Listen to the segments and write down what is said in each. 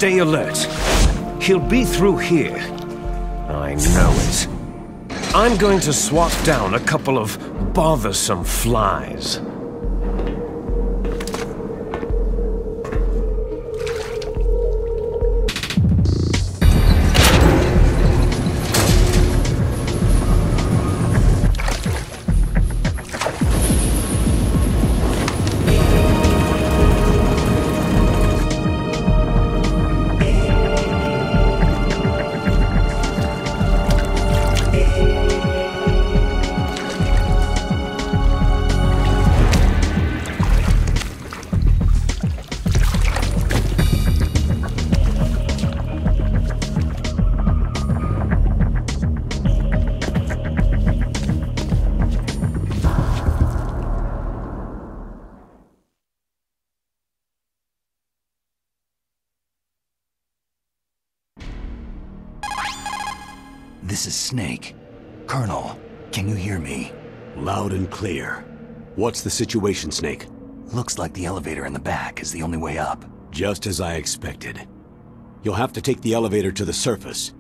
Stay alert. He'll be through here. I know it. I'm going to swat down a couple of bothersome flies. This is Snake. Colonel, can you hear me? Loud and clear. What's the situation, Snake? Looks like the elevator in the back is the only way up. Just as I expected. You'll have to take the elevator to the surface,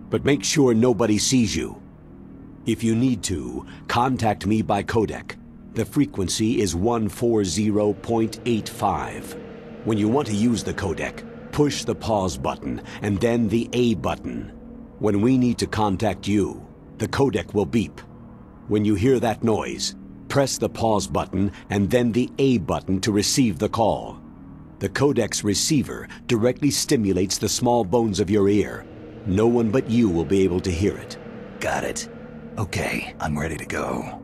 but make sure nobody sees you. If you need to, contact me by codec. The frequency is 140.85. When you want to use the codec, push the pause button and then the A button. When we need to contact you, the codec will beep. When you hear that noise, press the pause button and then the A button to receive the call. The codec's receiver directly stimulates the small bones of your ear. No one but you will be able to hear it. Got it. Okay, I'm ready to go.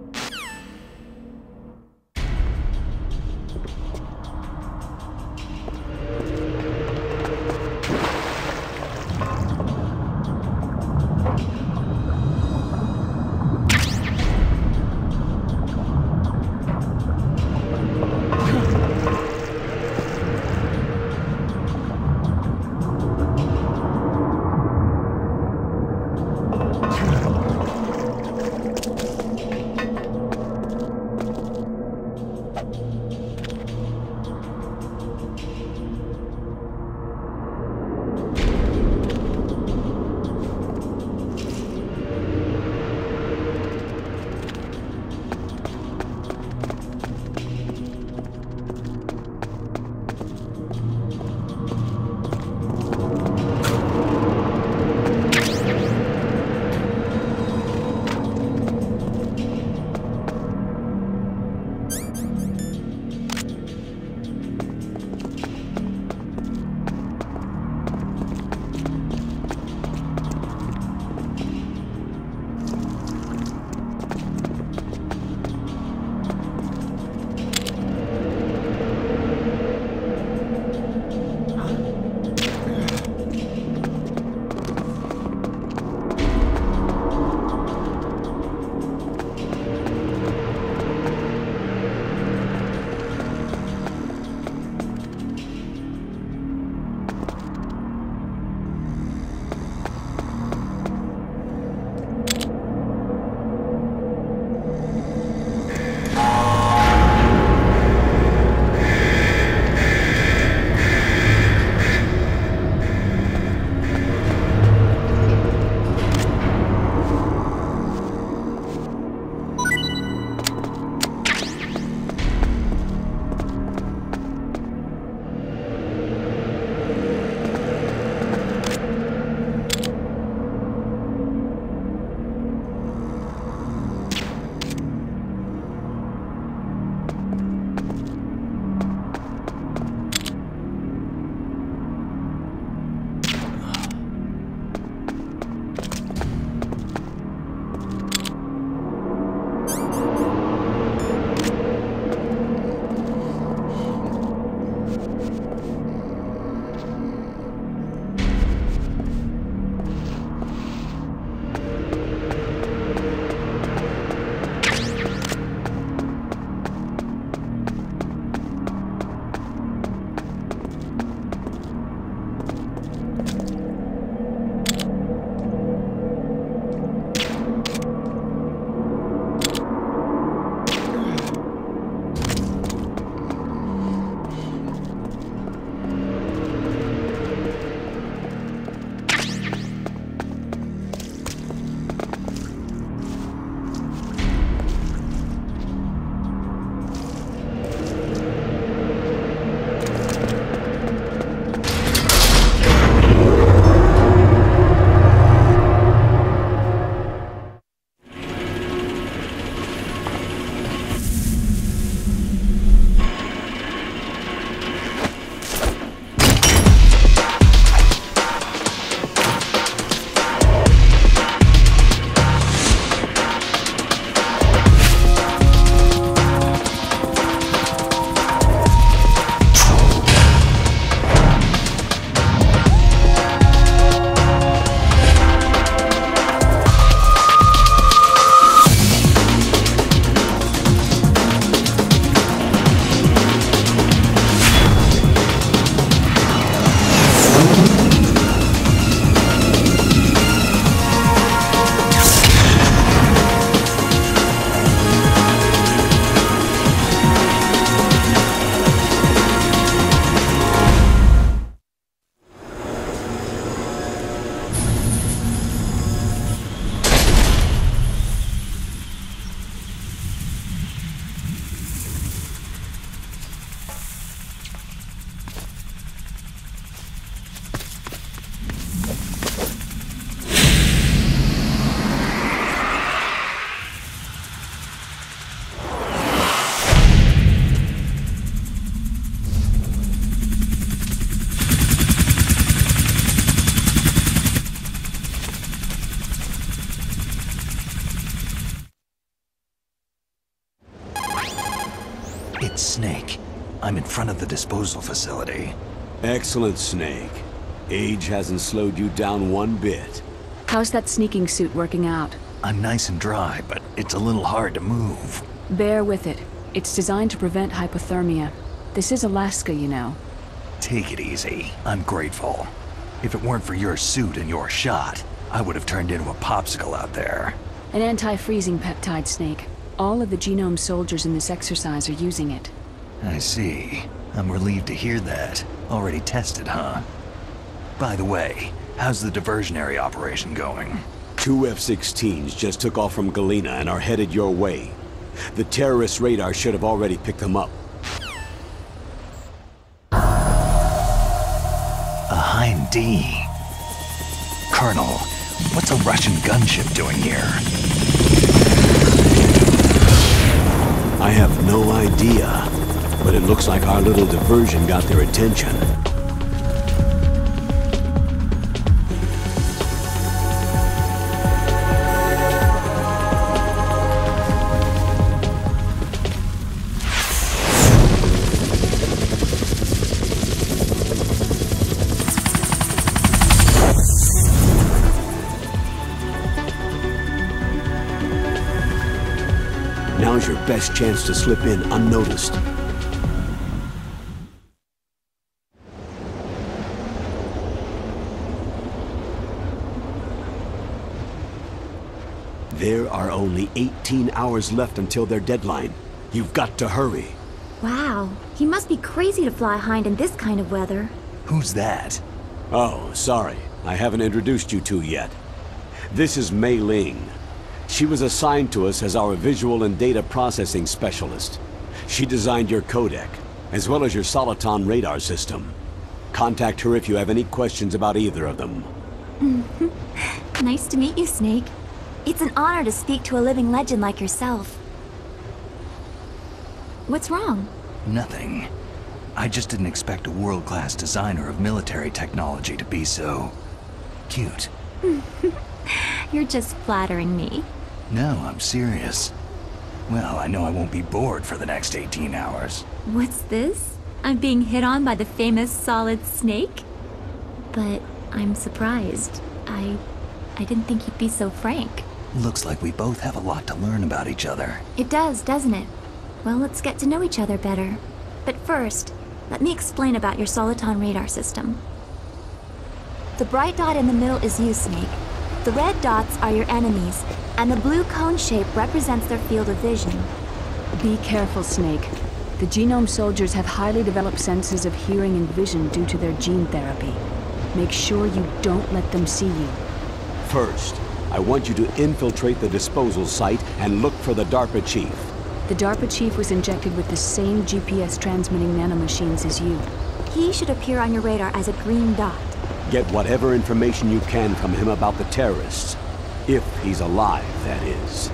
Snake, I'm in front of the disposal facility. Excellent, Snake. Age hasn't slowed you down one bit. How's that sneaking suit working out? I'm nice and dry, but it's a little hard to move. Bear with it. It's designed to prevent hypothermia. This is Alaska, you know. Take it easy. I'm grateful. If it weren't for your suit and your shot, I would have turned into a popsicle out there. An anti-freezing peptide, Snake. All of the genome soldiers in this exercise are using it. I see. I'm relieved to hear that. Already tested, huh? By the way, how's the diversionary operation going? 2 F-16s just took off from Galena and are headed your way. The terrorist radar should have already picked them up. A Hind D. Colonel, what's a Russian gunship doing here? I have no idea, but it looks like our little diversion got their attention. Now's your best chance to slip in unnoticed. There are only 18 hours left until their deadline. You've got to hurry. Wow, he must be crazy to fly Hind in this kind of weather. Who's that? Oh, sorry. I haven't introduced you two yet. This is Mei Ling. She was assigned to us as our visual and data processing specialist. She designed your codec, as well as your Soliton radar system. Contact her if you have any questions about either of them. Nice to meet you, Snake. It's an honor to speak to a living legend like yourself. What's wrong? Nothing. I just didn't expect a world-class designer of military technology to be so... cute. You're just flattering me. No, I'm serious. Well, I know I won't be bored for the next 18 hours. What's this? I'm being hit on by the famous Solid Snake? But I'm surprised. I didn't think you'd be so frank. Looks like we both have a lot to learn about each other. It does, doesn't it? Well, let's get to know each other better. But first, let me explain about your Soliton radar system. The bright dot in the middle is you, Snake. The red dots are your enemies, and the blue cone shape represents their field of vision. Be careful, Snake. The genome soldiers have highly developed senses of hearing and vision due to their gene therapy. Make sure you don't let them see you. First, I want you to infiltrate the disposal site and look for the DARPA chief. The DARPA chief was injected with the same GPS transmitting nanomachines as you. He should appear on your radar as a green dot. Get whatever information you can from him about the terrorists. If he's alive, that is.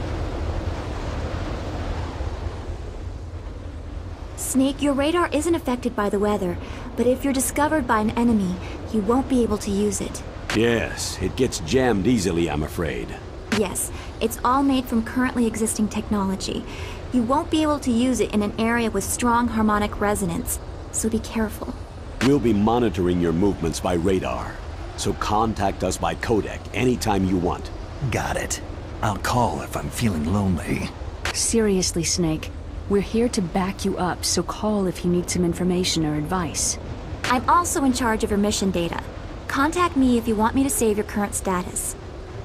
Snake, your radar isn't affected by the weather, but if you're discovered by an enemy, you won't be able to use it. Yes, it gets jammed easily, I'm afraid. Yes, it's all made from currently existing technology. You won't be able to use it in an area with strong harmonic resonance, so be careful. We'll be monitoring your movements by radar, so contact us by codec anytime you want. Got it. I'll call if I'm feeling lonely. Seriously, Snake. We're here to back you up, so call if you need some information or advice. I'm also in charge of your mission data. Contact me if you want me to save your current status.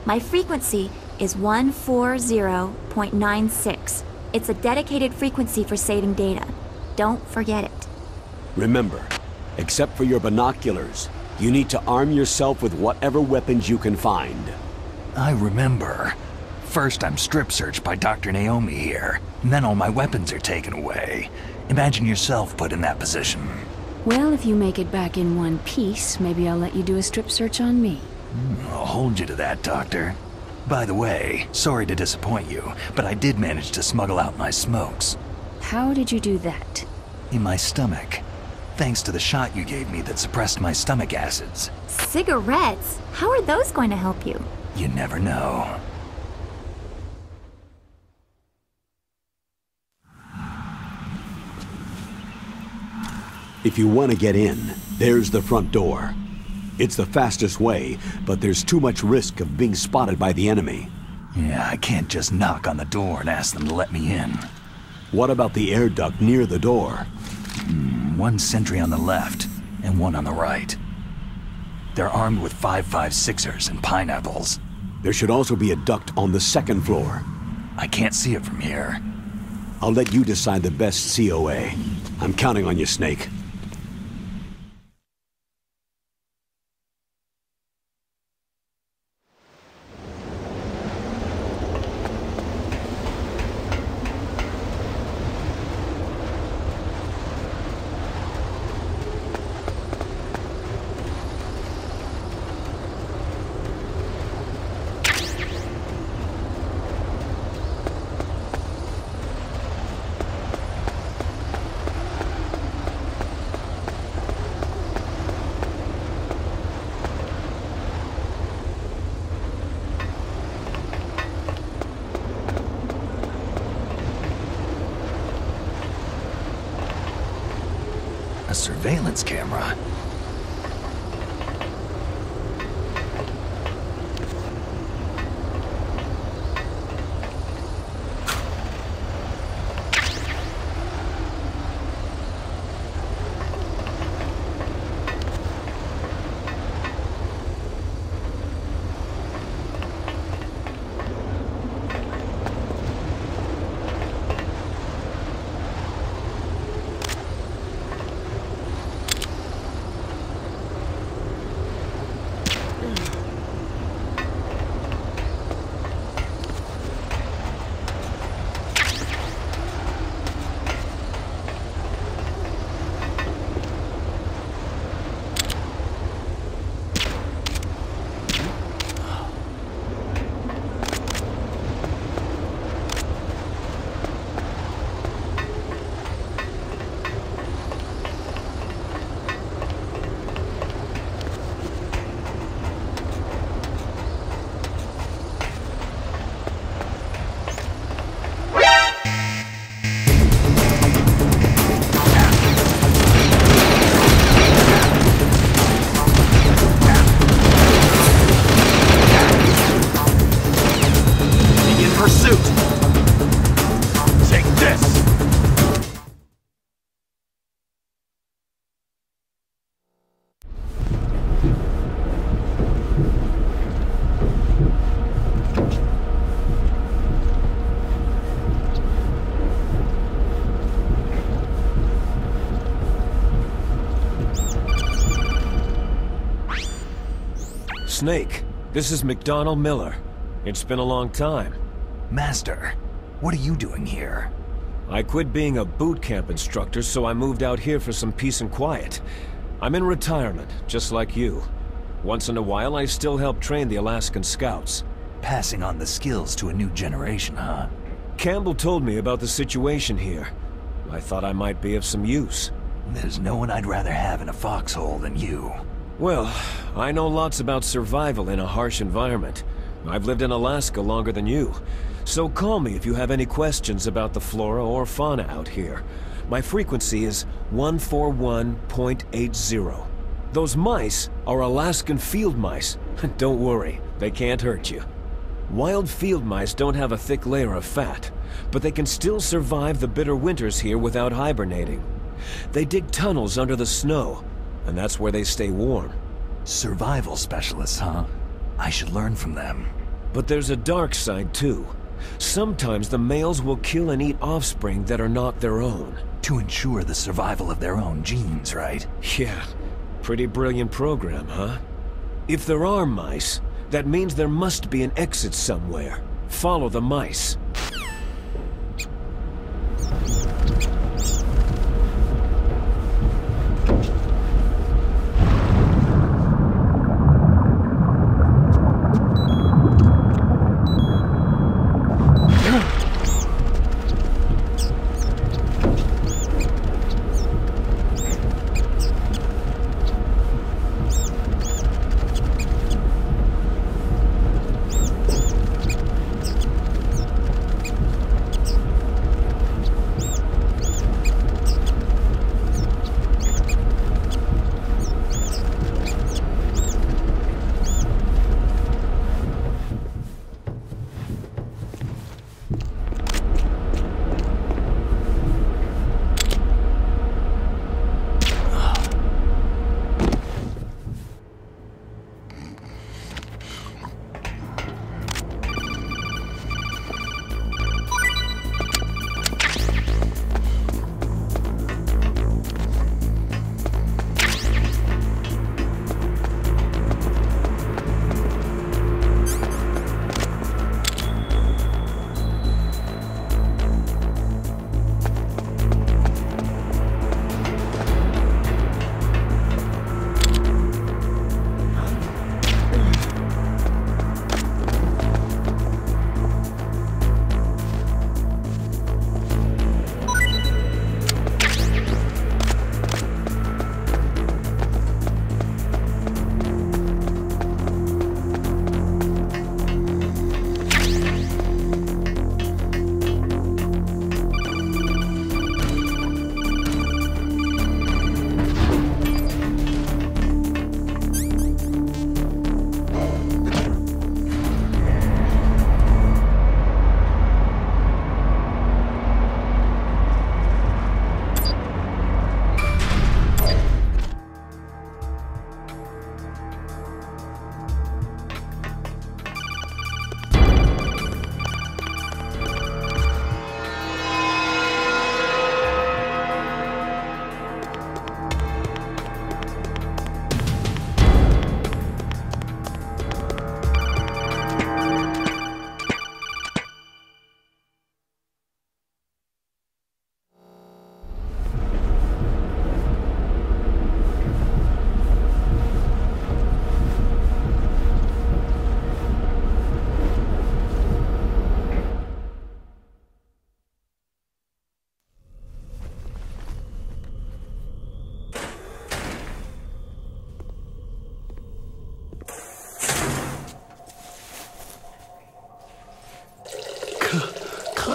My frequency is 140.96. It's a dedicated frequency for saving data. Don't forget it. Remember, except for your binoculars, you need to arm yourself with whatever weapons you can find. I remember. First I'm strip searched by Dr. Naomi here, and then all my weapons are taken away. Imagine yourself put in that position. Well, if you make it back in one piece, maybe I'll let you do a strip search on me. I'll hold you to that, Doctor. By the way, sorry to disappoint you, but I did manage to smuggle out my smokes. How did you do that? In my stomach. Thanks to the shot you gave me that suppressed my stomach acids. Cigarettes? How are those going to help you? You never know. If you want to get in, there's the front door. It's the fastest way, but there's too much risk of being spotted by the enemy. Yeah, I can't just knock on the door and ask them to let me in. What about the air duct near the door? One sentry on the left, and one on the right. They're armed with 5.56ers and pineapples. There should also be a duct on the second floor. I can't see it from here. I'll let you decide the best COA. I'm counting on you, Snake. A surveillance camera. Snake, this is McDonnell Miller. It's been a long time. Master, what are you doing here? I quit being a boot camp instructor, so I moved out here for some peace and quiet. I'm in retirement, just like you. Once in a while, I still help train the Alaskan Scouts. Passing on the skills to a new generation, huh? Campbell told me about the situation here. I thought I might be of some use. There's no one I'd rather have in a foxhole than you. Well, I know lots about survival in a harsh environment. I've lived in Alaska longer than you. So call me if you have any questions about the flora or fauna out here. My frequency is 141.80. Those mice are Alaskan field mice. Don't worry, they can't hurt you. Wild field mice don't have a thick layer of fat, but they can still survive the bitter winters here without hibernating. They dig tunnels under the snow, and that's where they stay warm. Survival specialists, huh? I should learn from them. But there's a dark side too. Sometimes the males will kill and eat offspring that are not their own. To ensure the survival of their own genes, right? Yeah, pretty brilliant program, huh? If there are mice, that means there must be an exit somewhere. Follow the mice.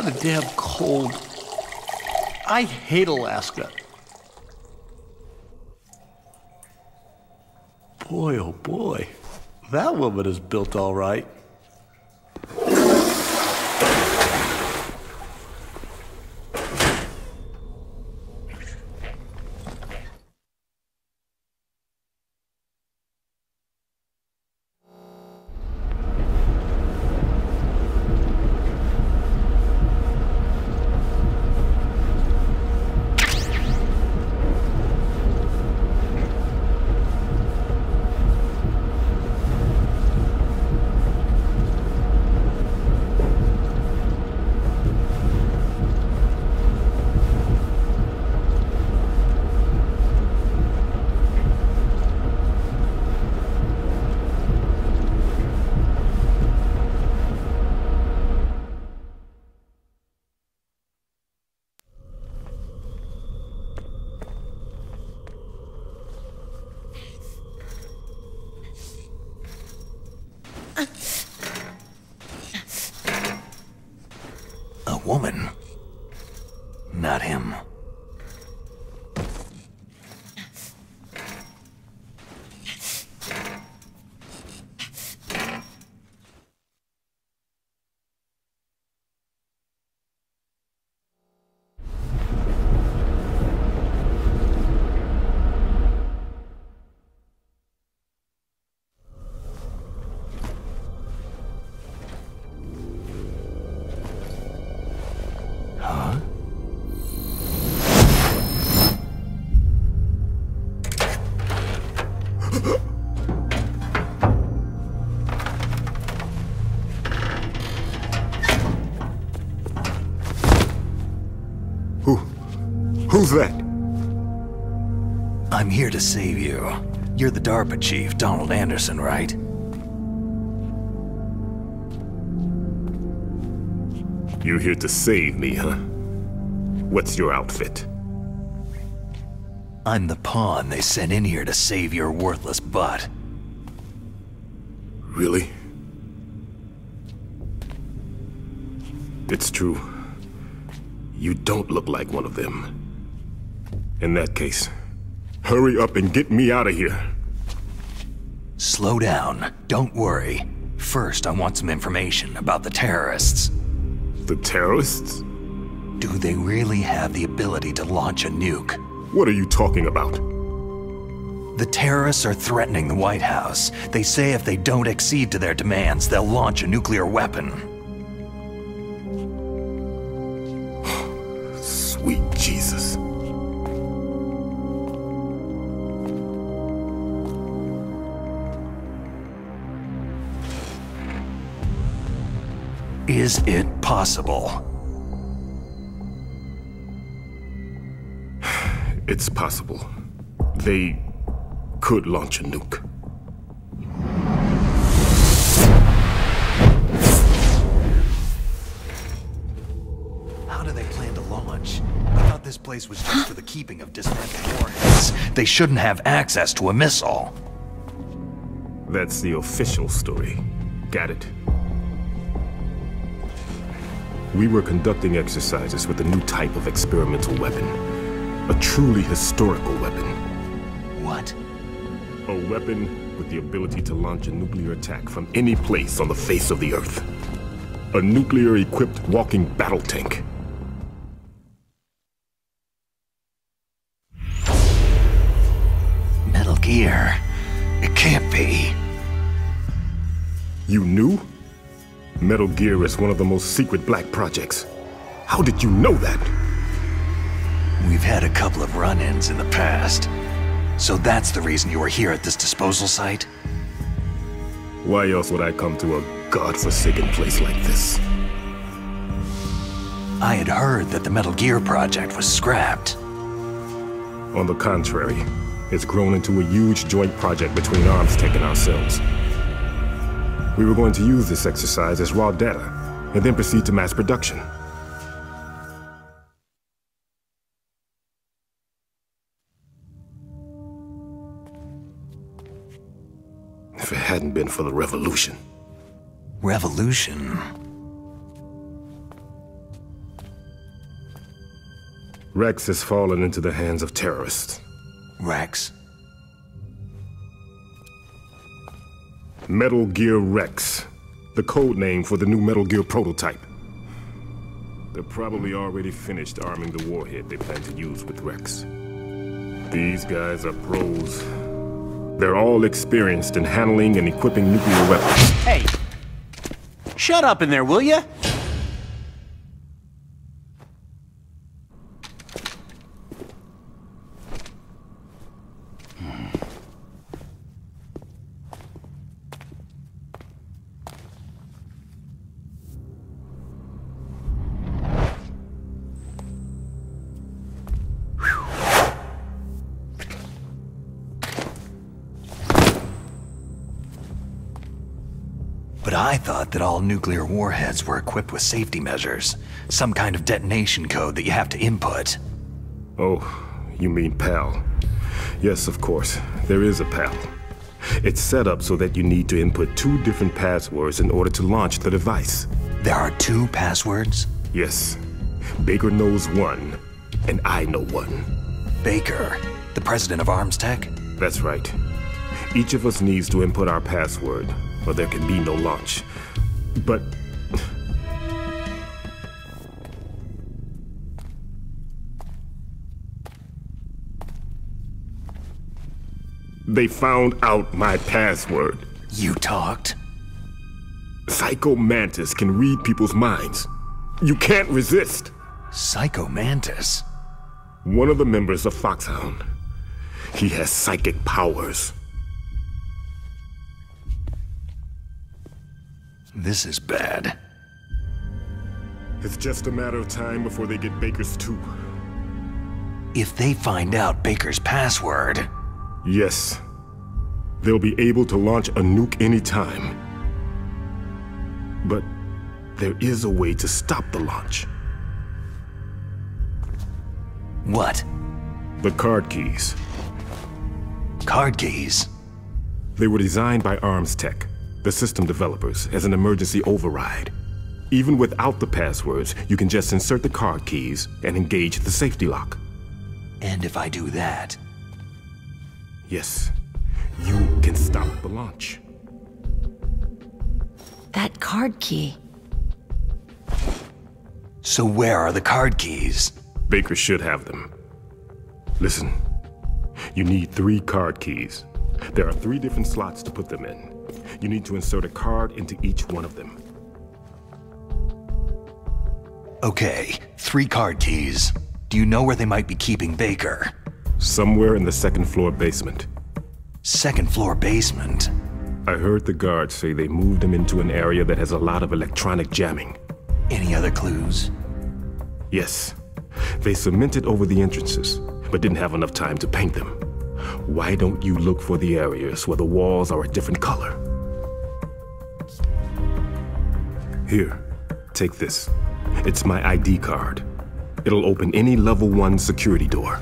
kind of damn cold. I hate Alaska. Boy, oh boy. That woman is built all right. A woman. Not him. Huh? Who's that? I'm here to save you. You're the DARPA chief, Donald Anderson, right? You're here to save me, huh? What's your outfit? I'm the pawn they sent in here to save your worthless butt. Really? It's true. You don't look like one of them. In that case, hurry up and get me out of here. Slow down. Don't worry. First, I want some information about the terrorists. The terrorists? Do they really have the ability to launch a nuke? What are you talking about? The terrorists are threatening the White House. They say if they don't accede to their demands, they'll launch a nuclear weapon. Sweet Jesus. Is it possible? It's possible. They could launch a nuke. How do they plan to launch? I thought this place was just for the keeping of dismantled warheads. They shouldn't have access to a missile. That's the official story. Got it? We were conducting exercises with a new type of experimental weapon. A truly historical weapon. What? A weapon with the ability to launch a nuclear attack from any place on the face of the Earth. A nuclear-equipped walking battle tank. Metal Gear. It can't be. You knew? Metal Gear is one of the most secret black projects. How did you know that? We've had a couple of run-ins in the past. So that's the reason you were here at this disposal site? Why else would I come to a godforsaken place like this? I had heard that the Metal Gear project was scrapped. On the contrary, it's grown into a huge joint project between Arms Tech and ourselves. We were going to use this exercise as raw data, and then proceed to mass production. If it hadn't been for the revolution. Revolution? Rex has fallen into the hands of terrorists. Rex? Metal Gear Rex. The code name for the new Metal Gear prototype. They're probably already finished arming the warhead they plan to use with Rex. These guys are pros. They're all experienced in handling and equipping nuclear weapons. Hey! Shut up in there, will ya? But I thought that all nuclear warheads were equipped with safety measures. Some kind of detonation code that you have to input. Oh, you mean PAL. Yes, of course. There is a PAL. It's set up so that you need to input 2 different passwords in order to launch the device. There are 2 passwords? Yes. Baker knows one, and I know one. Baker, the president of Arms Tech? That's right. Each of us needs to input our password, or there can be no launch. But... they found out my password. You talked? Psycho Mantis can read people's minds. You can't resist. Psycho Mantis? One of the members of Foxhound. He has psychic powers. This is bad. It's just a matter of time before they get Baker's too. If they find out Baker's password... Yes. They'll be able to launch a nuke anytime. But there is a way to stop the launch. What? The card keys. Card keys? They were designed by Arms Tech, the system developers, as an emergency override. Even without the passwords, you can just insert the card keys and engage the safety lock. And if I do that? Yes, you can stop the launch. That card key. So where are the card keys? Baker should have them. Listen, you need 3 card keys. There are 3 different slots to put them in. You need to insert a card into each one of them. Okay, 3 card keys. Do you know where they might be keeping Baker? Somewhere in the 2nd floor basement. 2nd floor basement? I heard the guards say they moved him into an area that has a lot of electronic jamming. Any other clues? Yes. They cemented over the entrances, but didn't have enough time to paint them. Why don't you look for the areas where the walls are a different color? Here, take this. It's my ID card. It'll open any level 1 security door.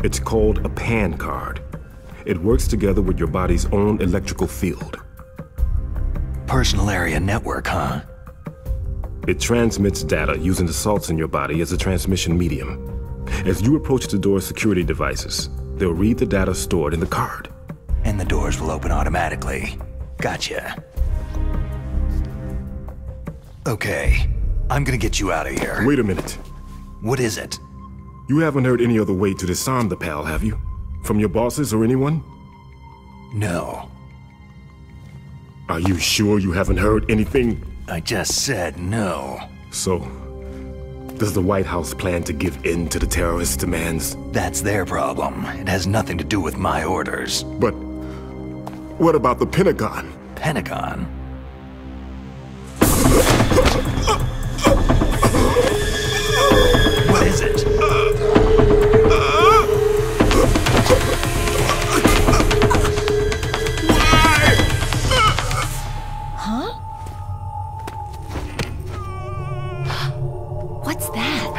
It's called a PAN card. It works together with your body's own electrical field. Personal area network, huh? It transmits data using the salts in your body as a transmission medium. As you approach the door's security devices, they'll read the data stored in the card. And the doors will open automatically. Gotcha. Okay, I'm gonna get you out of here. Wait a minute. What is it? You haven't heard any other way to disarm the PAL, have you? From your bosses or anyone? No. Are you sure you haven't heard anything? I just said no. So, does the White House plan to give in to the terrorists' demands? That's their problem. It has nothing to do with my orders. But what about the Pentagon? Pentagon? What is it? What's that?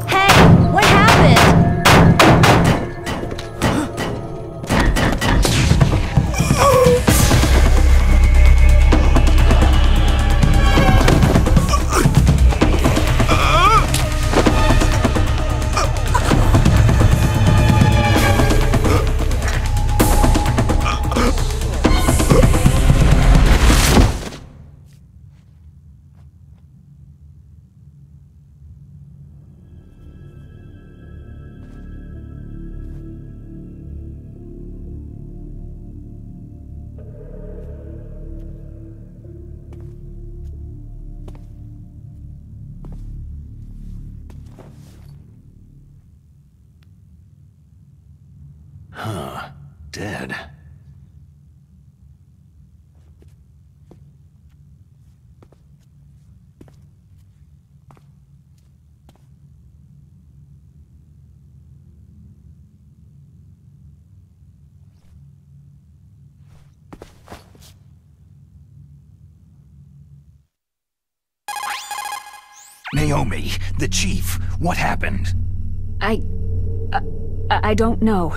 Hey! What happened? dead. Naomi, the chief, what happened? I don't know.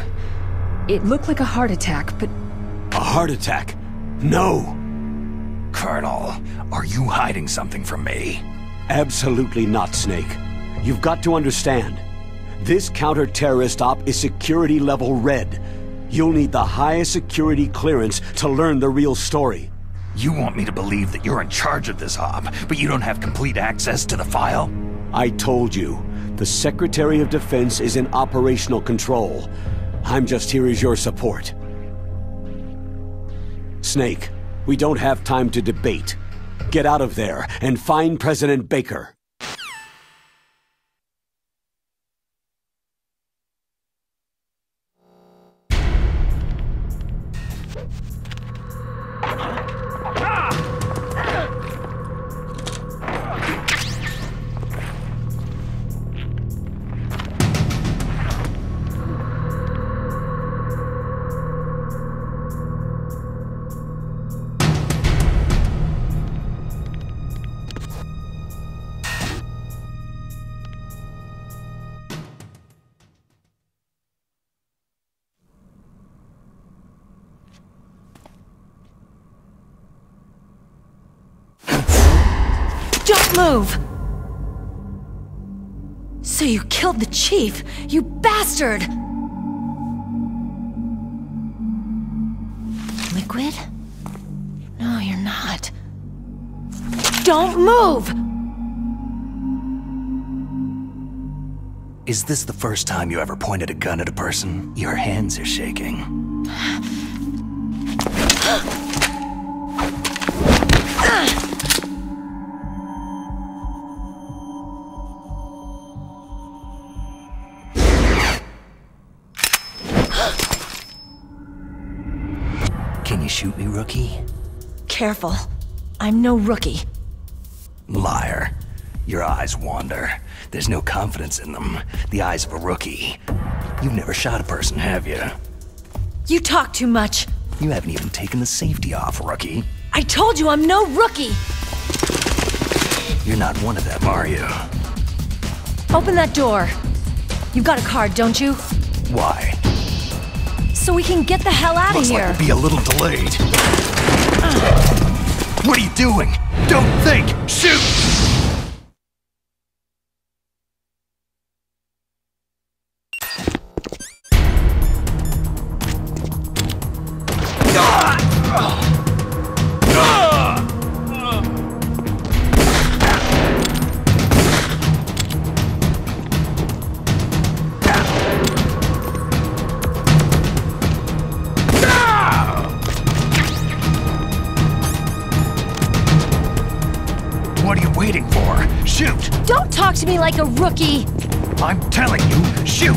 It looked like a heart attack, but... A heart attack? No! Colonel, are you hiding something from me? Absolutely not, Snake. You've got to understand. This counter-terrorist op is security level red. You'll need the highest security clearance to learn the real story. You want me to believe that you're in charge of this op, but you don't have complete access to the file? I told you, the Secretary of Defense is in operational control. I'm just here as your support. Snake, we don't have time to debate. Get out of there and find President Baker. Don't move! So you killed the chief, you bastard! Liquid? No, you're not. Don't move! Is this the first time you ever pointed a gun at a person? Your hands are shaking. Can you shoot me, rookie? Careful. I'm no rookie. Liar. Your eyes wander. There's no confidence in them. The eyes of a rookie. You've never shot a person, have you? You talk too much. You haven't even taken the safety off, rookie. I told you I'm no rookie! You're not one of them, are you? Open that door. You got a card, don't you? Why? So we can get the hell out of Looks here. like we'll be a little delayed. What are you doing? Don't think! Shoot! What are you waiting for? Shoot! Don't talk to me like a rookie! I'm telling you, shoot!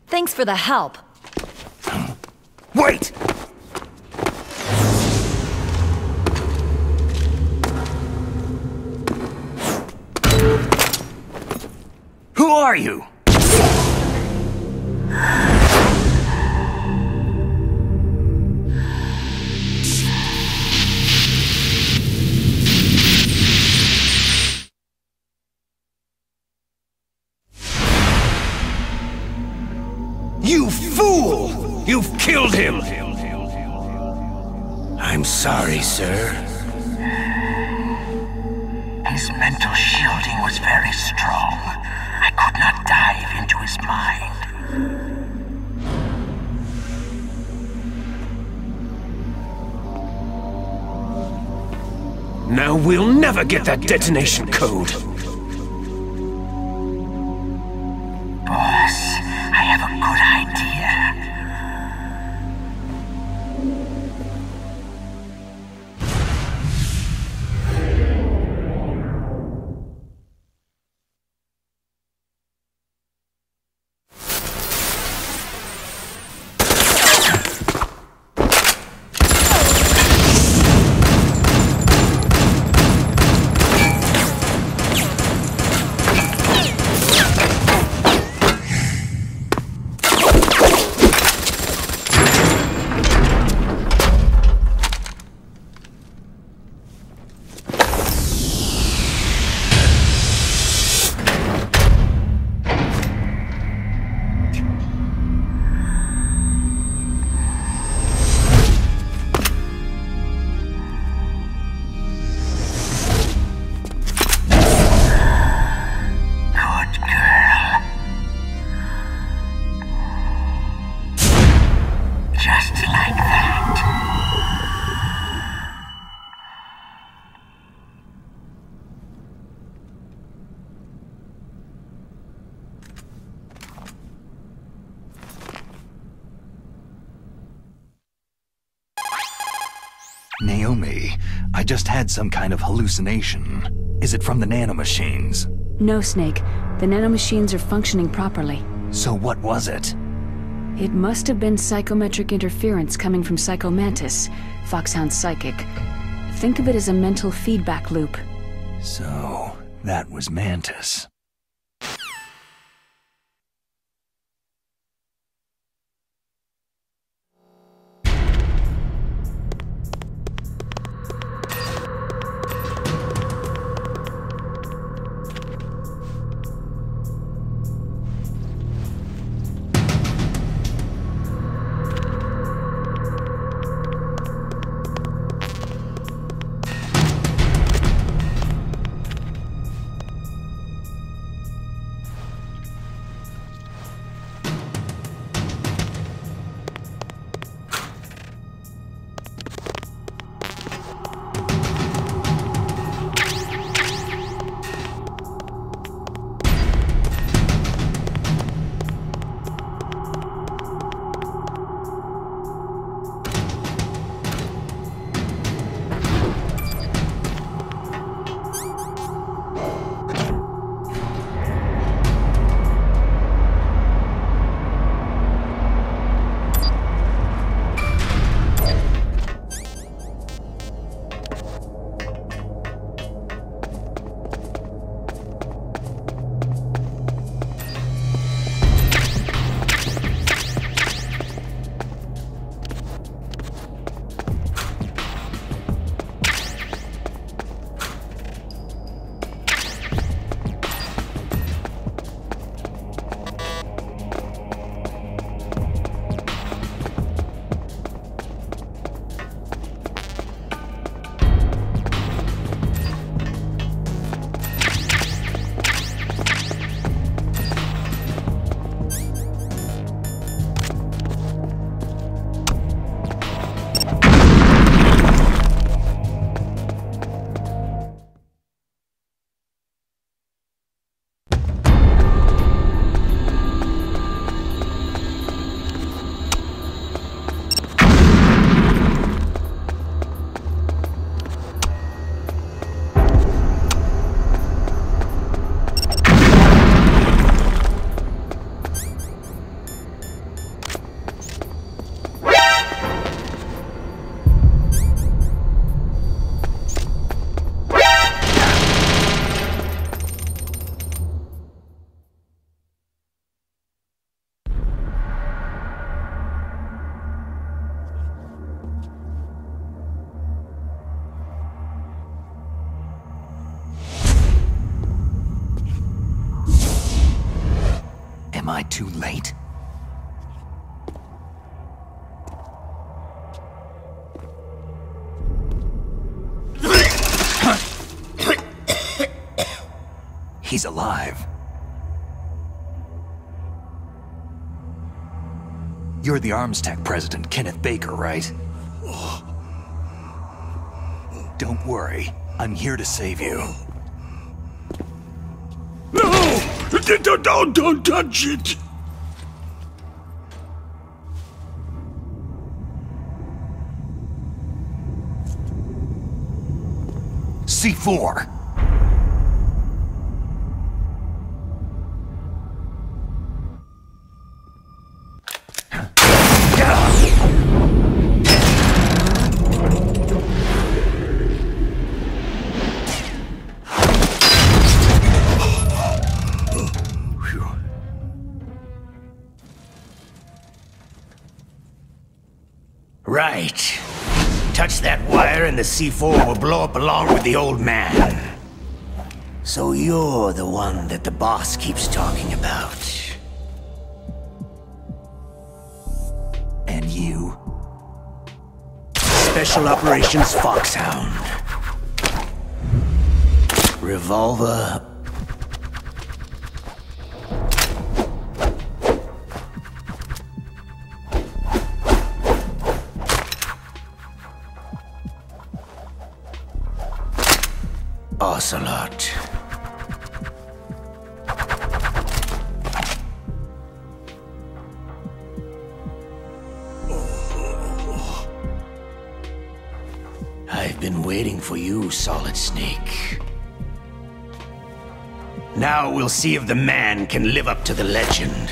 Thanks for the help. Wait! Who are you? You fool! You've killed him! I'm sorry, sir. His mental shielding was very strong. I could not dive into his mind. Now we'll never get that detonation code. Boss, I have a good idea. Naomi, I just had some kind of hallucination. Is it from the nanomachines? No, Snake. The nanomachines are functioning properly. So what was it? It must have been psychometric interference coming from Psycho Mantis, Foxhound's psychic. Think of it as a mental feedback loop. So, that was Mantis. I too late? He's alive. You're the Arms Tech president, Kenneth Baker, right? Don't worry. I'm here to save you. No! Don't touch it! C4! Right. Touch that wire and the C4 will blow up along with the old man. So you're the one that the boss keeps talking about. And you? Special Operations Foxhound. Revolver. Ocelot. I've been waiting for you, Solid Snake. Now we'll see if the man can live up to the legend.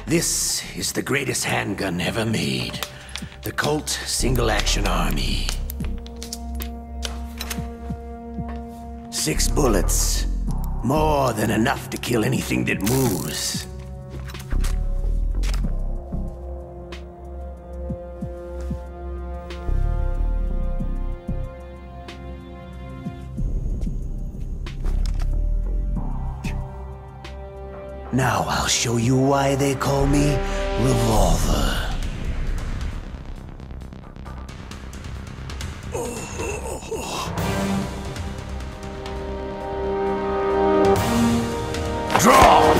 This is the greatest handgun ever made. The Colt Single Action Army. 6 bullets. More than enough to kill anything that moves. Now I'll show you why they call me Revolver. Draw!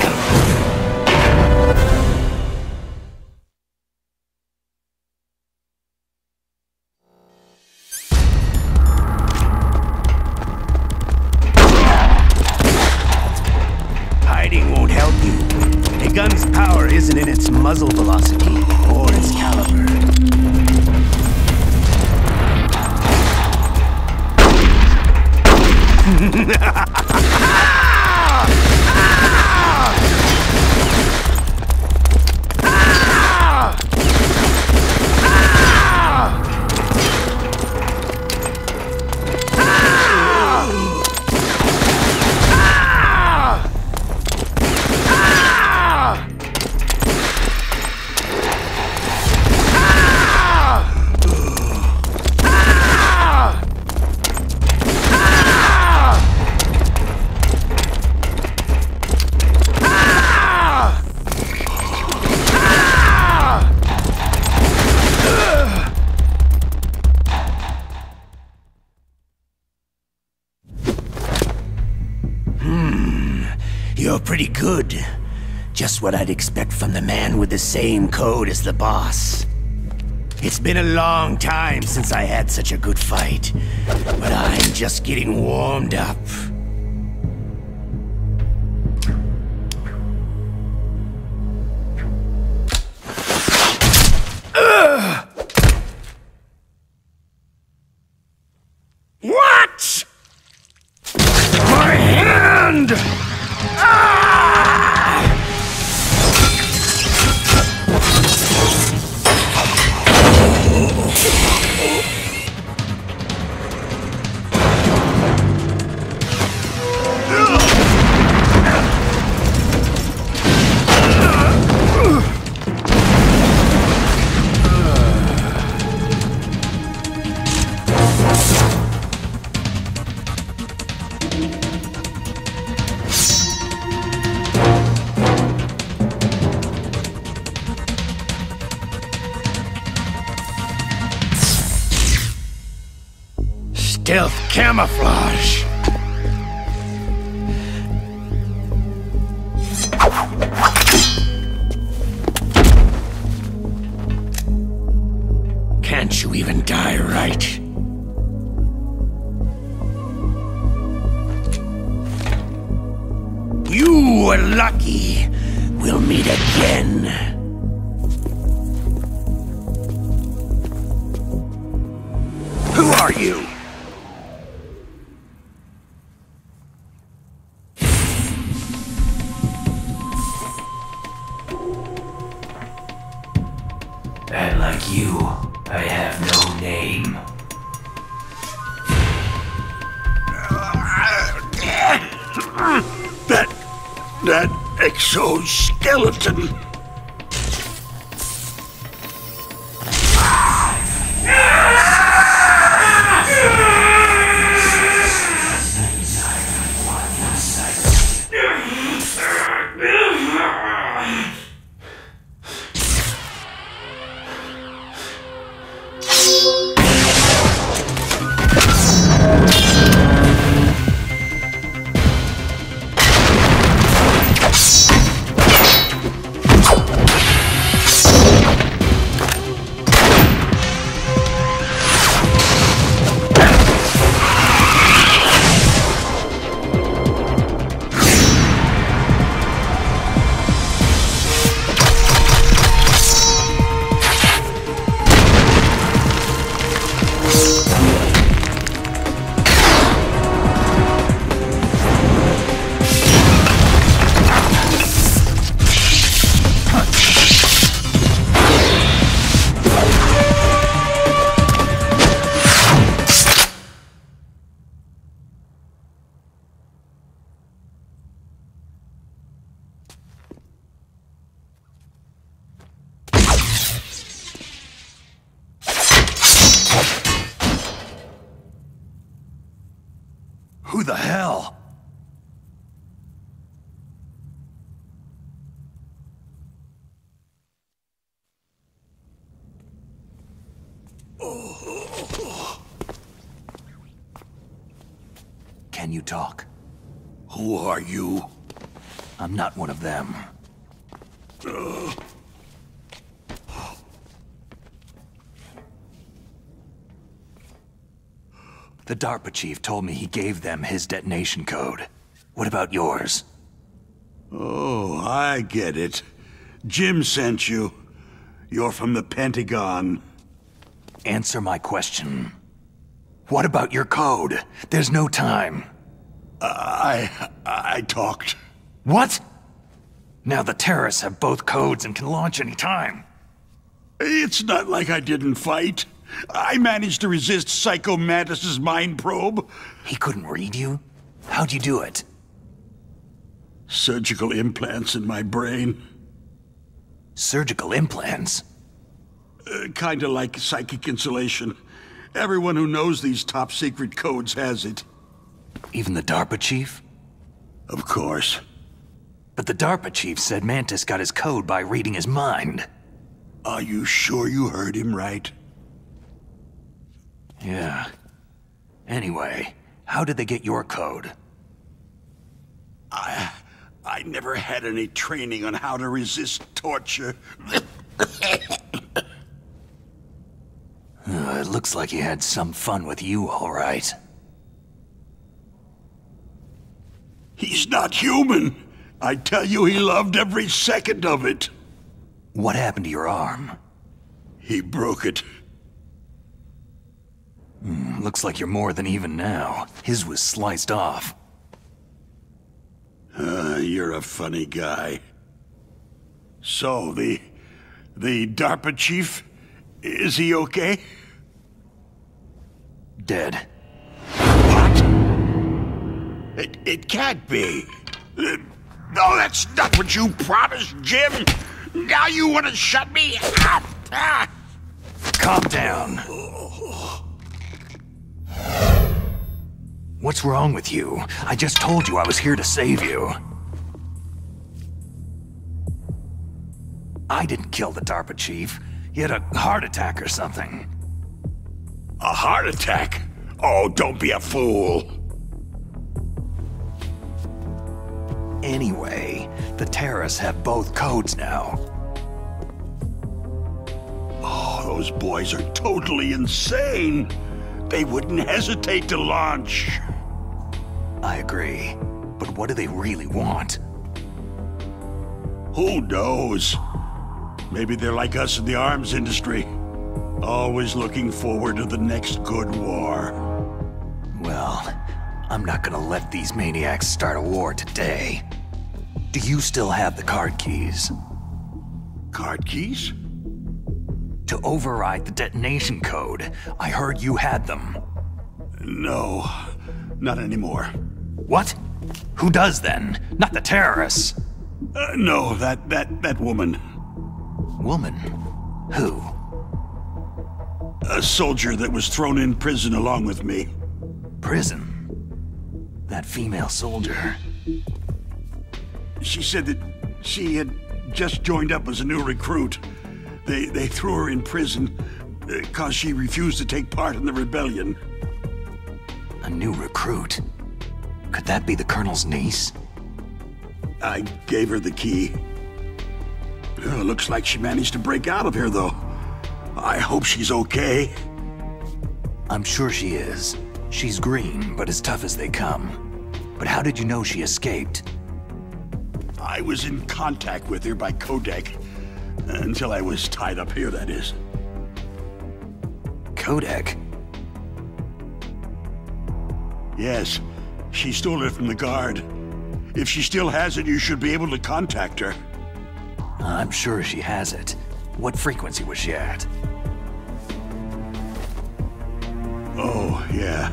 Hiding won't help you. A gun's power isn't in its muzzle velocity or its caliber. You're pretty good. Just what I'd expect from the man with the same code as the boss. It's been a long time since I had such a good fight, but I'm just getting warmed up. What? My hand! stealth camouflage. Can't you even die right? You were lucky. We'll meet again. Who are you? And like you, I have no name. That exoskeleton. Who the hell? Can you talk? Who are you? I'm not one of them. The DARPA chief told me he gave them his detonation code. What about yours? Oh, I get it. Jim sent you. You're from the Pentagon. Answer my question. What about your code? There's no time. I talked. What? Now the terrorists have both codes and can launch any time. It's not like I didn't fight. I managed to resist Psycho Mantis's mind probe. He couldn't read you? How'd you do it? Surgical implants in my brain. Surgical implants? Kinda like psychic insulation. Everyone who knows these top-secret codes has it. Even the DARPA chief? Of course. But the DARPA chief said Mantis got his code by reading his mind. Are you sure you heard him right? Yeah. Anyway, how did they get your code? I never had any training on how to resist torture. It looks like he had some fun with you, all right. He's not human. I tell you, he loved every second of it. What happened to your arm? He broke it. Looks like you're more than even now. His was sliced off. You're a funny guy. So, the DARPA chief, is he okay? Dead. What? It can't be. No, that's not what you promised, Jim. Now you want to shut me up? Calm down. What's wrong with you? I just told you I was here to save you. I didn't kill the DARPA chief. He had a heart attack or something. A heart attack? Oh, don't be a fool. Anyway, the terrorists have both codes now. Oh, those boys are totally insane. They wouldn't hesitate to launch. I agree. But what do they really want? Who knows? Maybe they're like us in the arms industry. Always looking forward to the next good war. Well, I'm not gonna let these maniacs start a war today. Do you still have the card keys? Card keys? To override the detonation code. I heard you had them. No, not anymore. What? Who does then? Not the terrorists. No, that woman. Woman? Who? A soldier that was thrown in prison along with me. Prison? That female soldier. She said that she had just joined up as a new recruit. They threw her in prison because she refused to take part in the rebellion. A new recruit? Could that be the Colonel's niece? I gave her the key. Looks like she managed to break out of here, though. I hope she's okay. I'm sure she is. She's green, but as tough as they come. But how did you know she escaped? I was in contact with her by codec. Until I was tied up here, that is. Codec? Yes. She stole it from the guard. If she still has it, you should be able to contact her. I'm sure she has it. What frequency was she at? Oh, yeah.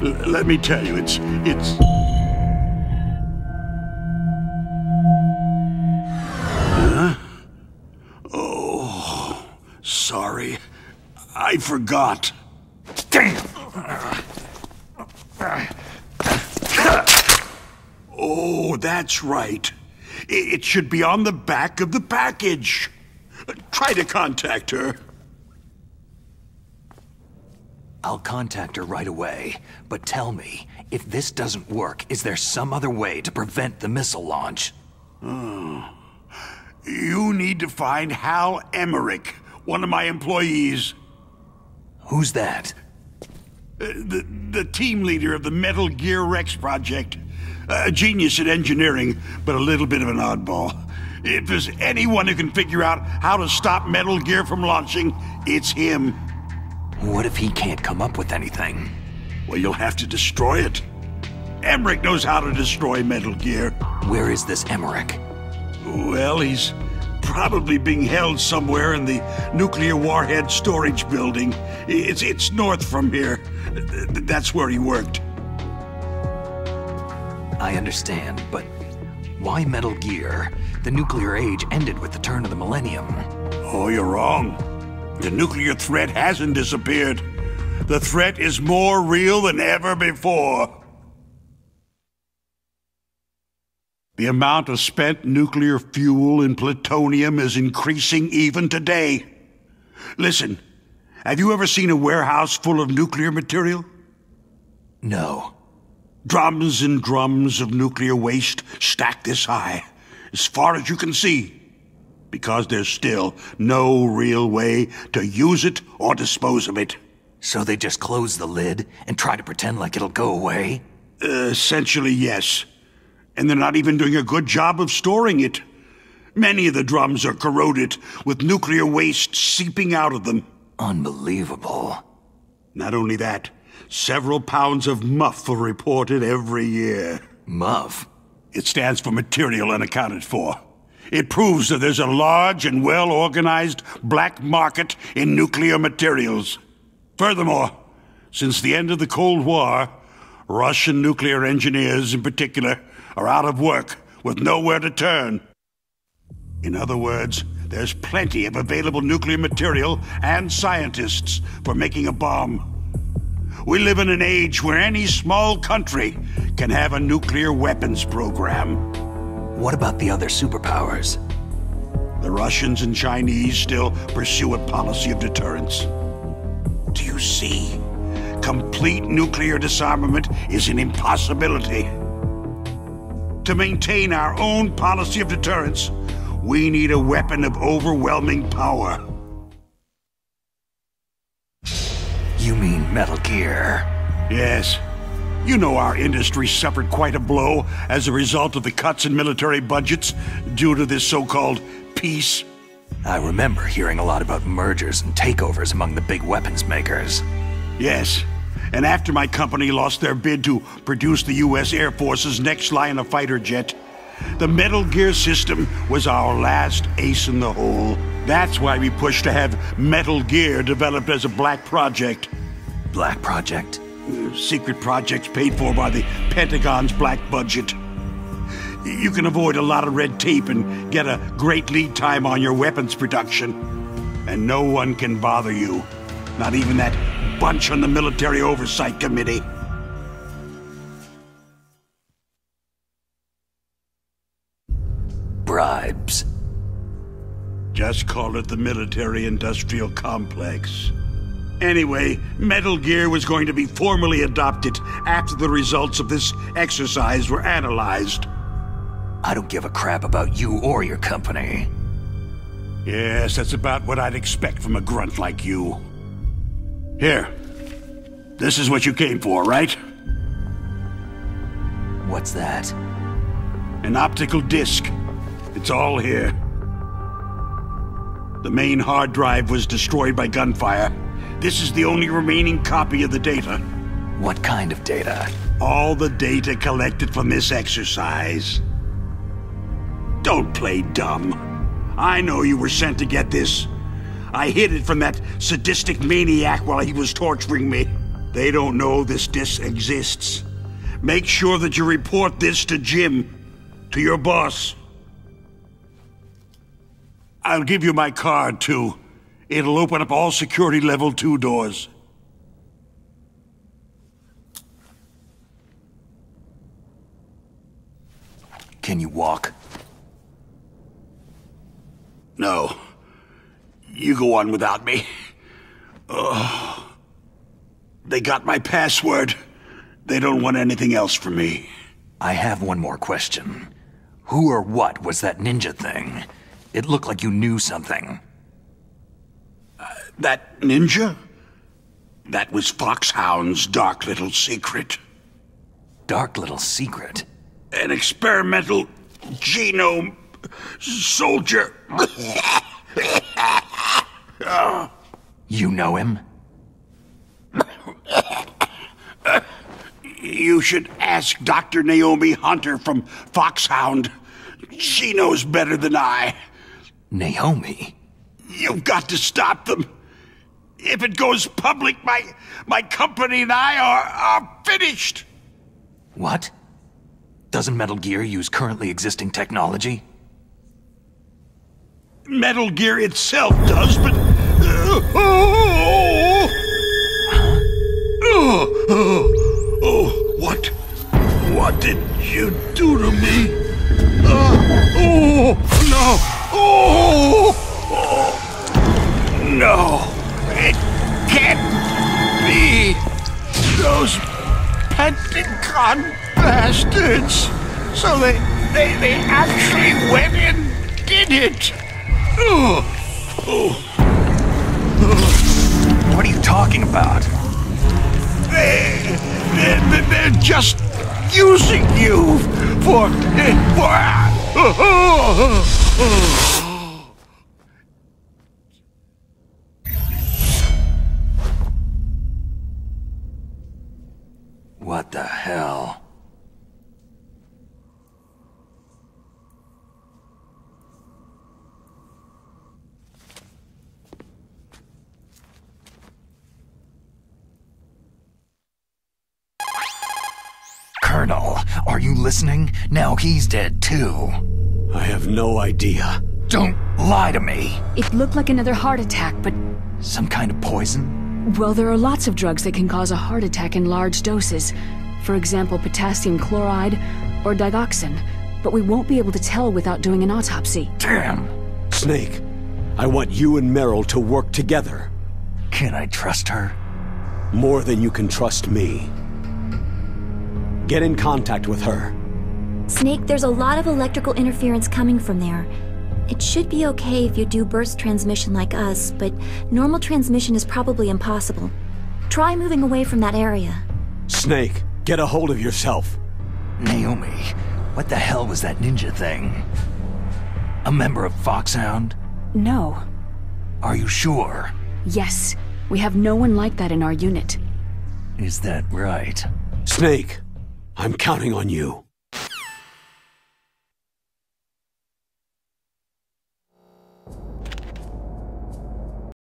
Let me tell you, it's... Huh? Oh, sorry. I forgot. Damn! Oh, that's right. It should be on the back of the package. Try to contact her. I'll contact her right away, but tell me, if this doesn't work, is there some other way to prevent the missile launch? Oh. You need to find Hal Emmerich, one of my employees. Who's that? The team leader of the Metal Gear Rex project. A genius at engineering, but a little bit of an oddball. If there's anyone who can figure out how to stop Metal Gear from launching, it's him. What if he can't come up with anything? Well, you'll have to destroy it. Emmerich knows how to destroy Metal Gear. Where is this Emmerich? Well, he's probably being held somewhere in the nuclear warhead storage building. It's north from here. That's where he worked. I understand, but why Metal Gear? The nuclear age ended with the turn of the millennium. Oh, you're wrong. The nuclear threat hasn't disappeared. The threat is more real than ever before. The amount of spent nuclear fuel and plutonium is increasing even today. Listen, have you ever seen a warehouse full of nuclear material? No. Drums and drums of nuclear waste stacked this high, as far as you can see, because there's still no real way to use it or dispose of it. So they just close the lid and try to pretend like it'll go away? Essentially, yes. And they're not even doing a good job of storing it. Many of the drums are corroded, with nuclear waste seeping out of them. Unbelievable. Not only that, several pounds of MUF are reported every year. MUF? It stands for Material Unaccounted For. It proves that there's a large and well-organized black market in nuclear materials. Furthermore, since the end of the Cold War, Russian nuclear engineers in particular are out of work with nowhere to turn. In other words, there's plenty of available nuclear material and scientists for making a bomb. We live in an age where any small country can have a nuclear weapons program. What about the other superpowers? The Russians and Chinese still pursue a policy of deterrence. Do you see? Complete nuclear disarmament is an impossibility. To maintain our own policy of deterrence, we need a weapon of overwhelming power. You mean Metal Gear? Yes. You know our industry suffered quite a blow as a result of the cuts in military budgets due to this so-called peace. I remember hearing a lot about mergers and takeovers among the big weapons makers. Yes. And after my company lost their bid to produce the U.S. Air Force's next line of fighter jet, the Metal Gear system was our last ace in the hole. That's why we pushed to have Metal Gear developed as a black project. Black project? Secret projects paid for by the Pentagon's black budget. You can avoid a lot of red tape and get a great lead time on your weapons production. And no one can bother you. Not even that bunch on the Military Oversight Committee. Bribes. Just call it the military-industrial complex. Anyway, Metal Gear was going to be formally adopted after the results of this exercise were analyzed. I don't give a crap about you or your company. Yes, that's about what I'd expect from a grunt like you. Here. This is what you came for, right? What's that? An optical disc. It's all here. The main hard drive was destroyed by gunfire. This is the only remaining copy of the data. What kind of data? All the data collected from this exercise. Don't play dumb. I know you were sent to get this. I hid it from that sadistic maniac while he was torturing me. They don't know this disc exists. Make sure that you report this to Jim, to your boss. I'll give you my card, too. It'll open up all security level 2 doors. Can you walk? No. You go on without me. Oh. They got my password. They don't want anything else from me. I have one more question. Who or what was that ninja thing? It looked like you knew something. That ninja? That was Foxhound's dark little secret. Dark little secret? An experimental genome soldier. You know him? You should ask Dr. Naomi Hunter from Foxhound. She knows better than I. Naomi? You've got to stop them. If it goes public, my company and I are finished. What? Doesn't Metal Gear use currently existing technology? Metal Gear itself does, but... What did you do to me? No! It can't be! Those Pentagon bastards! So they actually went and did it! What are you talking about? They're just using you for... What the hell? Colonel, are you listening? Now he's dead too. I have no idea. Don't lie to me. It looked like another heart attack, but... Some kind of poison? Well, there are lots of drugs that can cause a heart attack in large doses. For example, potassium chloride or digoxin. But we won't be able to tell without doing an autopsy. Damn. Snake, I want you and Meryl to work together. Can I trust her? More than you can trust me. Get in contact with her. Snake, there's a lot of electrical interference coming from there. It should be okay if you do burst transmission like us, but normal transmission is probably impossible. Try moving away from that area. Snake, get a hold of yourself. Naomi, what the hell was that ninja thing? A member of Foxhound? No. Are you sure? Yes. We have no one like that in our unit. Is that right? Snake, I'm counting on you.